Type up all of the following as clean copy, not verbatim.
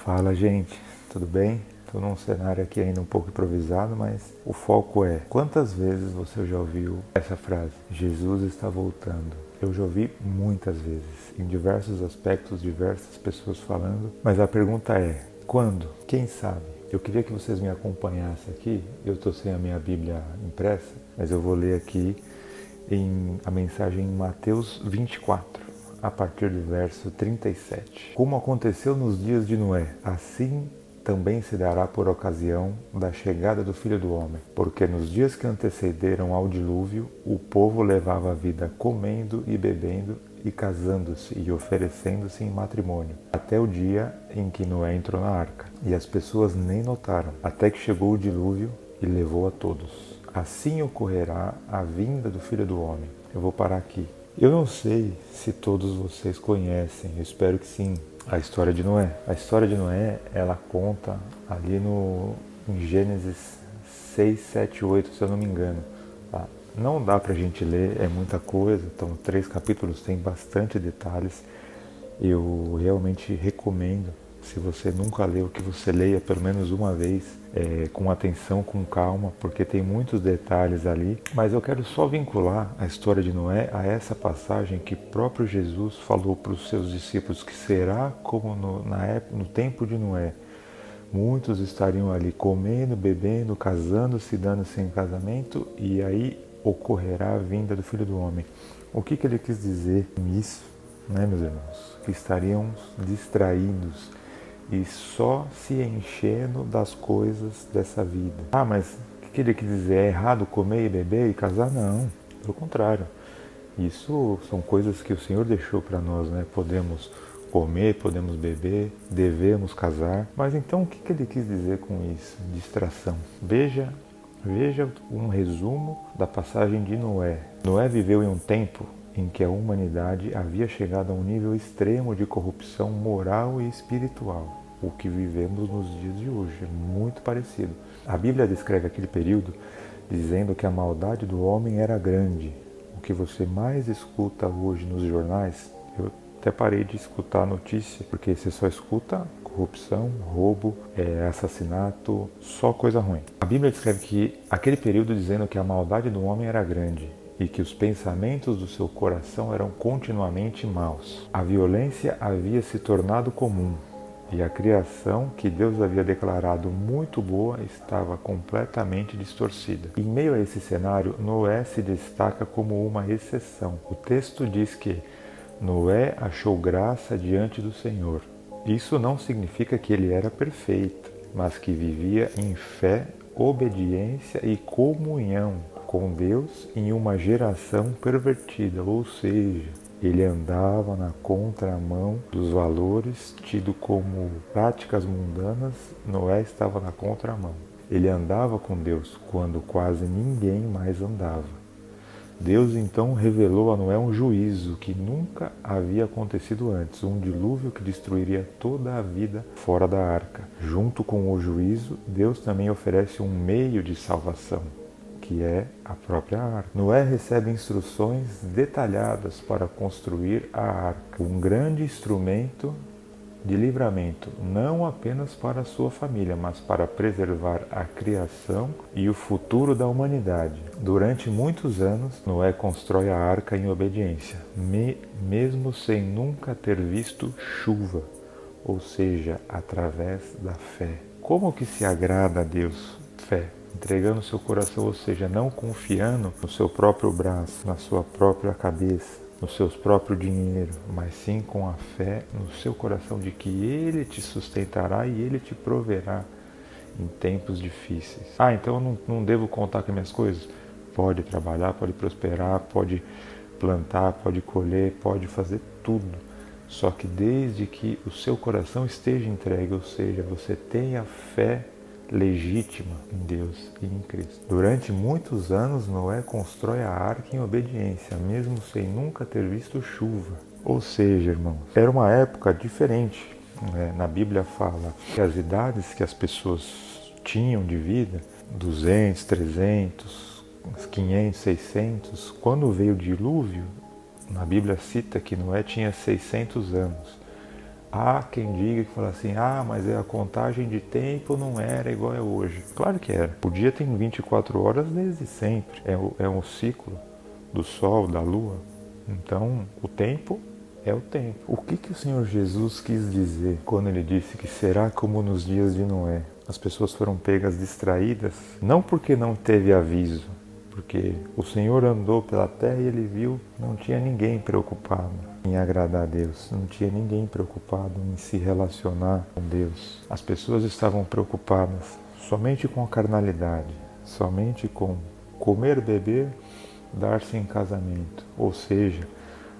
Fala, gente, tudo bem? Estou num cenário aqui ainda um pouco improvisado, mas o foco é: quantas vezes você já ouviu essa frase? Jesus está voltando. Eu já ouvi muitas vezes, em diversos aspectos, diversas pessoas falando, mas a pergunta é: quando? Quem sabe? Eu queria que vocês me acompanhassem aqui. Eu estou sem a minha Bíblia impressa, mas eu vou ler aqui a mensagem em Mateus 24. A partir do verso 37. Como aconteceu nos dias de Noé, assim também se dará por ocasião da chegada do Filho do Homem. Porque nos dias que antecederam ao dilúvio, o povo levava a vida comendo e bebendo e casando-se e oferecendo-se em matrimônio, até o dia em que Noé entrou na arca. E as pessoas nem notaram, até que chegou o dilúvio e levou a todos. Assim ocorrerá a vinda do Filho do Homem. Eu vou parar aqui. Eu não sei se todos vocês conhecem, eu espero que sim, a história de Noé. A história de Noé, ela conta ali em Gênesis 6, 7, 8, se eu não me engano. Tá? Não dá pra gente ler, é muita coisa, então 3 capítulos tem bastante detalhes. Eu realmente recomendo, se você nunca leu, que você leia pelo menos uma vez, com atenção, com calma, porque tem muitos detalhes ali. Mas eu quero só vincular a história de Noé a essa passagem que próprio Jesus falou para os seus discípulos, que será como no tempo de Noé. Muitos estariam ali comendo, bebendo, casando-se, dando-se em casamento, e aí ocorrerá a vinda do Filho do Homem. O que ele quis dizer com isso, né, meus irmãos? Que estariam distraídos e só se enchendo das coisas dessa vida. Ah, mas o que ele quis dizer? É errado comer e beber e casar? Não, pelo contrário. Isso são coisas que o Senhor deixou para nós, né? Podemos comer, podemos beber, devemos casar. Mas então o que ele quis dizer com isso? Distração. Veja um resumo da passagem de Noé. Noé viveu em um tempo em que a humanidade havia chegado a um nível extremo de corrupção moral e espiritual. O que vivemos nos dias de hoje é muito parecido. A Bíblia descreve aquele período dizendo que a maldade do homem era grande. O que você mais escuta hoje nos jornais, eu até parei de escutar a notícia, porque você só escuta corrupção, roubo, assassinato, só coisa ruim. A Bíblia descreve que aquele período dizendo que a maldade do homem era grande e que os pensamentos do seu coração eram continuamente maus. A violência havia se tornado comum e a criação que Deus havia declarado muito boa estava completamente distorcida. Em meio a esse cenário, Noé se destaca como uma exceção. O texto diz que Noé achou graça diante do Senhor. Isso não significa que ele era perfeito, mas que vivia em fé, obediência e comunhão com Deus em uma geração pervertida, ou seja, ele andava na contramão dos valores tidos como práticas mundanas. Noé estava na contramão. Ele andava com Deus quando quase ninguém mais andava. Deus então revelou a Noé um juízo que nunca havia acontecido antes, um dilúvio que destruiria toda a vida fora da arca. Junto com o juízo, Deus também oferece um meio de salvação, que é a própria arca. Noé recebe instruções detalhadas para construir a arca, um grande instrumento de livramento, não apenas para a sua família, mas para preservar a criação e o futuro da humanidade. Durante muitos anos, Noé constrói a arca em obediência, mesmo sem nunca ter visto chuva, ou seja, através da fé. Como que se agrada a Deus? Fé. Entregando seu coração, ou seja, não confiando no seu próprio braço, na sua própria cabeça, no seu próprio dinheiro, mas sim com a fé no seu coração de que Ele te sustentará e Ele te proverá em tempos difíceis. Ah, então eu não devo contar com as minhas coisas? Pode trabalhar, pode prosperar, pode plantar, pode colher, pode fazer tudo. Só que desde que o seu coração esteja entregue, ou seja, você tenha fé legítima em Deus e em Cristo. Durante muitos anos, Noé constrói a arca em obediência, mesmo sem nunca ter visto chuva. Ou seja, irmãos, era uma época diferente. Na Bíblia fala que as idades que as pessoas tinham de vida, 200, 300, 500, 600, quando veio o dilúvio, na Bíblia cita que Noé tinha 600 anos. Há quem diga que fala assim, mas a contagem de tempo não era igual é hoje. Claro que era. O dia tem 24 horas desde sempre. É um ciclo do sol, da lua. Então, o tempo é o tempo. O que o Senhor Jesus quis dizer quando ele disse que será como nos dias de Noé? As pessoas foram pegas distraídas, não porque não teve aviso, porque o Senhor andou pela terra e ele viu, não tinha ninguém preocupado em agradar a Deus, não tinha ninguém preocupado em se relacionar com Deus. As pessoas estavam preocupadas somente com a carnalidade, somente com comer, beber, dar-se em casamento, ou seja,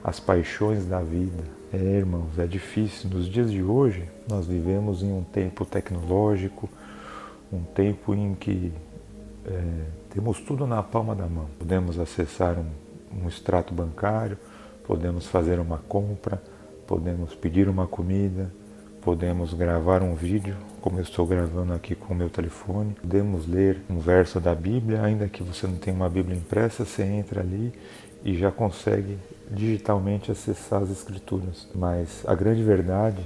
as paixões da vida. Irmãos, é difícil. Nos dias de hoje, nós vivemos em um tempo tecnológico, um tempo em que temos tudo na palma da mão. Podemos acessar um extrato bancário, podemos fazer uma compra, podemos pedir uma comida, podemos gravar um vídeo, como eu estou gravando aqui com o meu telefone, podemos ler um verso da Bíblia, ainda que você não tenha uma Bíblia impressa, você entra ali e já consegue digitalmente acessar as Escrituras. Mas a grande verdade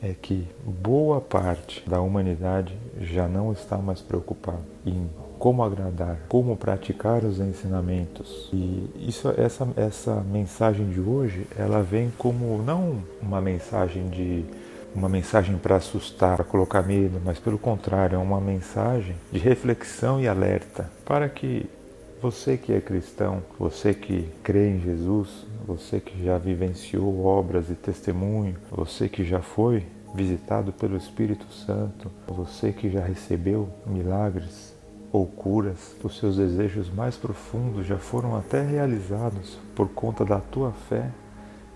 é que boa parte da humanidade já não está mais preocupada em como agradar, como praticar os ensinamentos. E essa mensagem de hoje, ela vem como não uma mensagem para assustar, para colocar medo, mas pelo contrário, é uma mensagem de reflexão e alerta para que você que é cristão, você que crê em Jesus, você que já vivenciou obras e testemunho, você que já foi visitado pelo Espírito Santo, você que já recebeu milagres ou curas, os seus desejos mais profundos já foram até realizados por conta da tua fé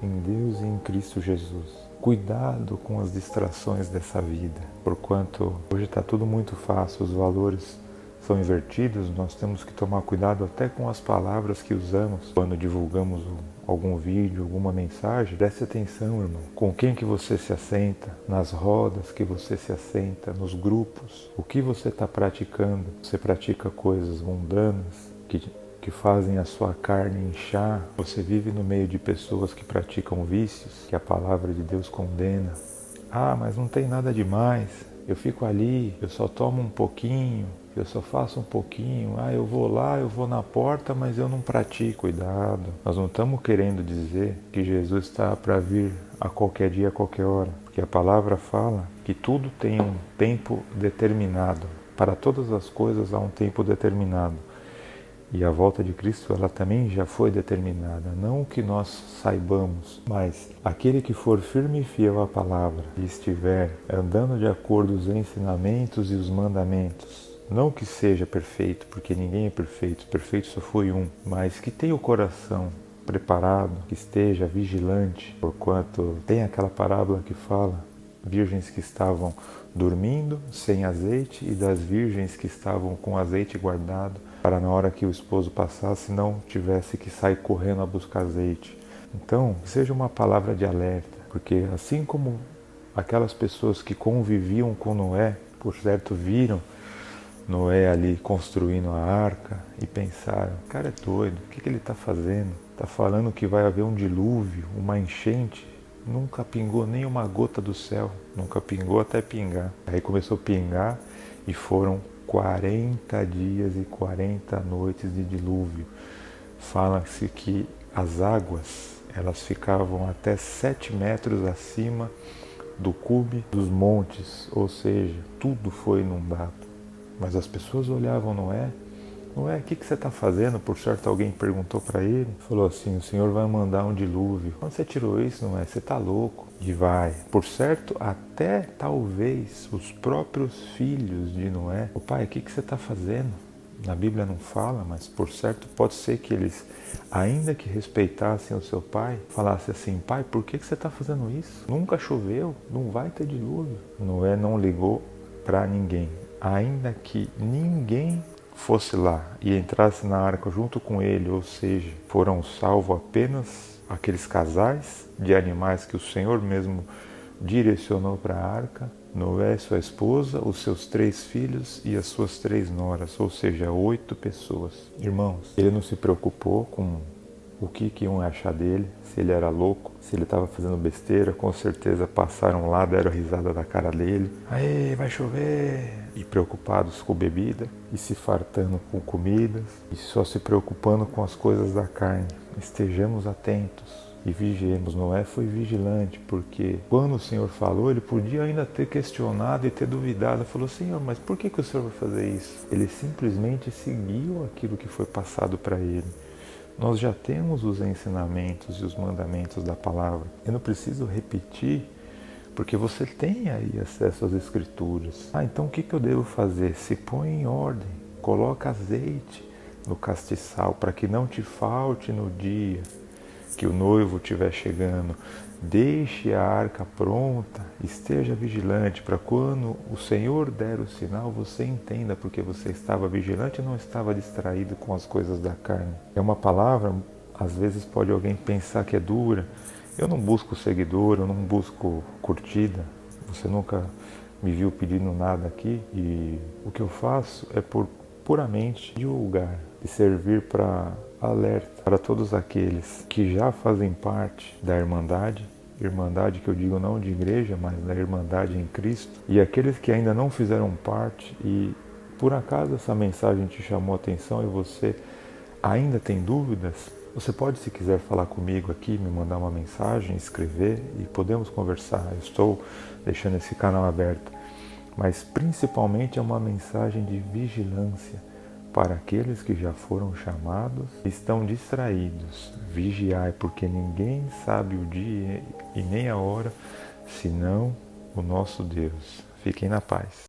em Deus e em Cristo Jesus. Cuidado com as distrações dessa vida, porquanto hoje está tudo muito fácil, os valores são invertidos, nós temos que tomar cuidado até com as palavras que usamos quando divulgamos algum vídeo, alguma mensagem. Preste atenção, irmão, com quem que você se assenta, nas rodas que você se assenta, nos grupos, o que você está praticando. Você pratica coisas mundanas que fazem a sua carne inchar. Você vive no meio de pessoas que praticam vícios, que a palavra de Deus condena. Mas não tem nada demais. Eu fico ali, eu só tomo um pouquinho, eu só faço um pouquinho. Eu vou lá, eu vou na porta, mas eu não pratico. Cuidado. Nós não estamos querendo dizer que Jesus está para vir a qualquer dia, a qualquer hora. Porque a palavra fala que tudo tem um tempo determinado. Para todas as coisas há um tempo determinado. E a volta de Cristo, ela também já foi determinada. Não que nós saibamos, mas aquele que for firme e fiel à palavra e estiver andando de acordo com os ensinamentos e os mandamentos, não que seja perfeito, porque ninguém é perfeito, perfeito só foi um, mas que tenha o coração preparado, que esteja vigilante, porquanto tem aquela parábola que fala virgens que estavam dormindo sem azeite e das virgens que estavam com azeite guardado para na hora que o esposo passasse não tivesse que sair correndo a buscar azeite. Então, seja uma palavra de alerta, porque assim como aquelas pessoas que conviviam com Noé, por certo viram Noé ali construindo a arca e pensaram, o cara é doido, o que ele está fazendo? Está falando que vai haver um dilúvio, uma enchente. Nunca pingou nem uma gota do céu, nunca pingou até pingar. Aí começou a pingar e foram 40 dias e 40 noites de dilúvio. Fala-se que as águas, elas ficavam até 7 metros acima do cume dos montes, ou seja, tudo foi inundado. Mas as pessoas olhavam Noé, o que você está fazendo? Por certo, alguém perguntou para ele. Falou assim, o Senhor vai mandar um dilúvio. Quando você tirou isso, Noé? Você está louco. E vai. Por certo, até talvez os próprios filhos de Noé. Pai, o que você está fazendo? Na Bíblia não fala, mas por certo pode ser que eles, ainda que respeitassem o seu pai, falassem assim, pai, por que você está fazendo isso? Nunca choveu, não vai ter dilúvio. Noé não ligou para ninguém. Ainda que ninguém fosse lá e entrasse na arca junto com ele, ou seja, foram salvos apenas aqueles casais de animais que o Senhor mesmo direcionou para a arca, Noé, sua esposa, os seus 3 filhos e as suas 3 noras, ou seja, 8 pessoas. Irmãos, ele não se preocupou com o que iam achar dele, se ele era louco, se ele estava fazendo besteira. Com certeza passaram lá, deram risada da cara dele. Aê, vai chover! E preocupados com bebida, e se fartando com comidas, e só se preocupando com as coisas da carne. Estejamos atentos e vigiemos. Noé foi vigilante, porque quando o Senhor falou, ele podia ainda ter questionado e ter duvidado. Falou: Senhor, mas por que o Senhor vai fazer isso? Ele simplesmente seguiu aquilo que foi passado para ele. Nós já temos os ensinamentos e os mandamentos da palavra. Eu não preciso repetir, porque você tem aí acesso às escrituras. Então o que eu devo fazer? Se põe em ordem, coloca azeite no castiçal, para que não te falte no dia que o noivo estiver chegando. Deixe a arca pronta, esteja vigilante, para quando o Senhor der o sinal, você entenda porque você estava vigilante e não estava distraído com as coisas da carne. É uma palavra, às vezes pode alguém pensar que é dura. Eu não busco seguidor, eu não busco curtida. Você nunca me viu pedindo nada aqui, e o que eu faço é por puramente divulgar e servir para alerta para todos aqueles que já fazem parte da Irmandade que eu digo não de igreja, mas da Irmandade em Cristo, e aqueles que ainda não fizeram parte e por acaso essa mensagem te chamou a atenção e você ainda tem dúvidas. Você pode, se quiser, falar comigo aqui, me mandar uma mensagem, escrever e podemos conversar. Eu estou deixando esse canal aberto, mas principalmente é uma mensagem de vigilância para aqueles que já foram chamados e estão distraídos. Vigiai, porque ninguém sabe o dia e nem a hora, senão o nosso Deus. Fiquem na paz.